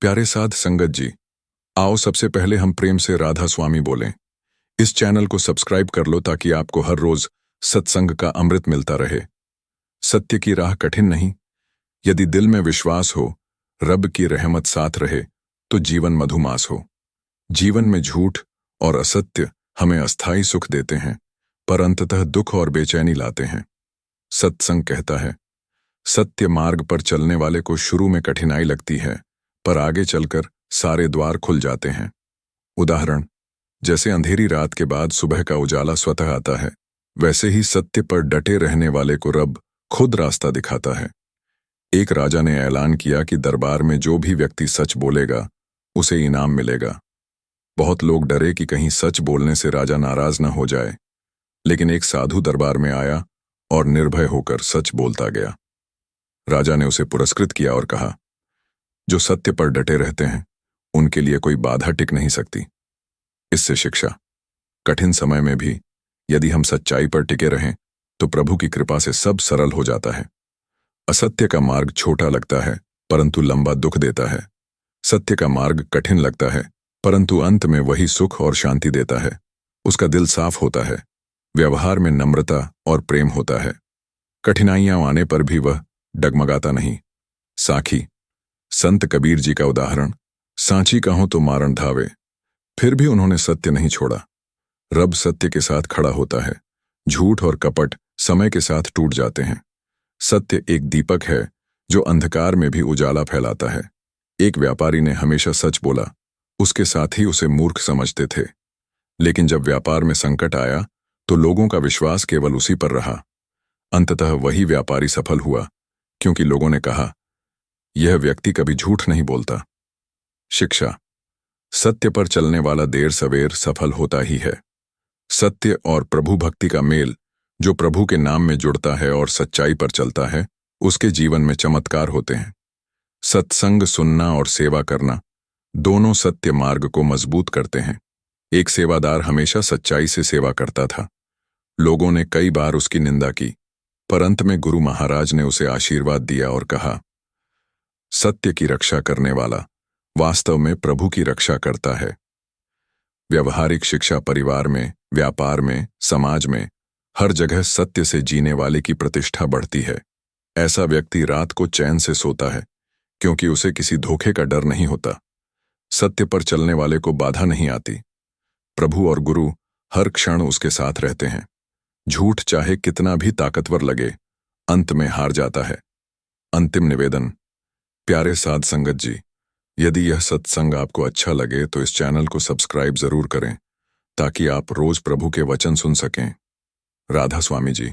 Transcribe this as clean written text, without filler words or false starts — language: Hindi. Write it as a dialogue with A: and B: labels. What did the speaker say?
A: प्यारे साध संगत जी, आओ सबसे पहले हम प्रेम से राधा स्वामी बोलें। इस चैनल को सब्सक्राइब कर लो ताकि आपको हर रोज सत्संग का अमृत मिलता रहे। सत्य की राह कठिन नहीं, यदि दिल में विश्वास हो, रब की रहमत साथ रहे तो जीवन मधुमास हो। जीवन में झूठ और असत्य हमें अस्थायी सुख देते हैं, पर अंततः दुख और बेचैनी लाते हैं। सत्संग कहता है, सत्य मार्ग पर चलने वाले को शुरू में कठिनाई लगती है, पर आगे चलकर सारे द्वार खुल जाते हैं। उदाहरण, जैसे अंधेरी रात के बाद सुबह का उजाला स्वतः आता है, वैसे ही सत्य पर डटे रहने वाले को रब खुद रास्ता दिखाता है। एक राजा ने ऐलान किया कि दरबार में जो भी व्यक्ति सच बोलेगा उसे इनाम मिलेगा। बहुत लोग डरे कि कहीं सच बोलने से राजा नाराज न हो जाए, लेकिन एक साधु दरबार में आया और निर्भय होकर सच बोलता गया। राजा ने उसे पुरस्कृत किया और कहा, जो सत्य पर डटे रहते हैं उनके लिए कोई बाधा टिक नहीं सकती। इससे शिक्षा, कठिन समय में भी यदि हम सच्चाई पर टिके रहें तो प्रभु की कृपा से सब सरल हो जाता है। असत्य का मार्ग छोटा लगता है परंतु लंबा दुख देता है। सत्य का मार्ग कठिन लगता है परंतु अंत में वही सुख और शांति देता है। उसका दिल साफ होता है, व्यवहार में नम्रता और प्रेम होता है। कठिनाइयां आने पर भी वह डगमगाता नहीं। साखी, संत कबीर जी का उदाहरण, सांची कहो तो मारण धावे, फिर भी उन्होंने सत्य नहीं छोड़ा। रब सत्य के साथ खड़ा होता है। झूठ और कपट समय के साथ टूट जाते हैं। सत्य एक दीपक है जो अंधकार में भी उजाला फैलाता है। एक व्यापारी ने हमेशा सच बोला, उसके साथ ही उसे मूर्ख समझते थे, लेकिन जब व्यापार में संकट आया तो लोगों का विश्वास केवल उसी पर रहा। अंततः वही व्यापारी सफल हुआ, क्योंकि लोगों ने कहा, यह व्यक्ति कभी झूठ नहीं बोलता। शिक्षा, सत्य पर चलने वाला देर सवेर सफल होता ही है। सत्य और प्रभु भक्ति का मेल, जो प्रभु के नाम में जुड़ता है और सच्चाई पर चलता है, उसके जीवन में चमत्कार होते हैं। सत्संग सुनना और सेवा करना दोनों सत्य मार्ग को मजबूत करते हैं। एक सेवादार हमेशा सच्चाई से सेवा करता था। लोगों ने कई बार उसकी निंदा की, पर अंत में गुरु महाराज ने उसे आशीर्वाद दिया और कहा, सत्य की रक्षा करने वाला वास्तव में प्रभु की रक्षा करता है। व्यवहारिक शिक्षा परिवार में, व्यापार में, समाज में, हर जगह सत्य से जीने वाले की प्रतिष्ठा बढ़ती है। ऐसा व्यक्ति रात को चैन से सोता है, क्योंकि उसे किसी धोखे का डर नहीं होता। सत्य पर चलने वाले को बाधा नहीं आती। प्रभु और गुरु हर क्षण उसके साथ रहते हैं। झूठ चाहे कितना भी ताकतवर लगे, अंत में हार जाता है। अंतिम निवेदन, प्यारे साध संगत जी, यदि यह सत्संग आपको अच्छा लगे तो इस चैनल को सब्सक्राइब जरूर करें ताकि आप रोज प्रभु के वचन सुन सकें। राधा स्वामी जी।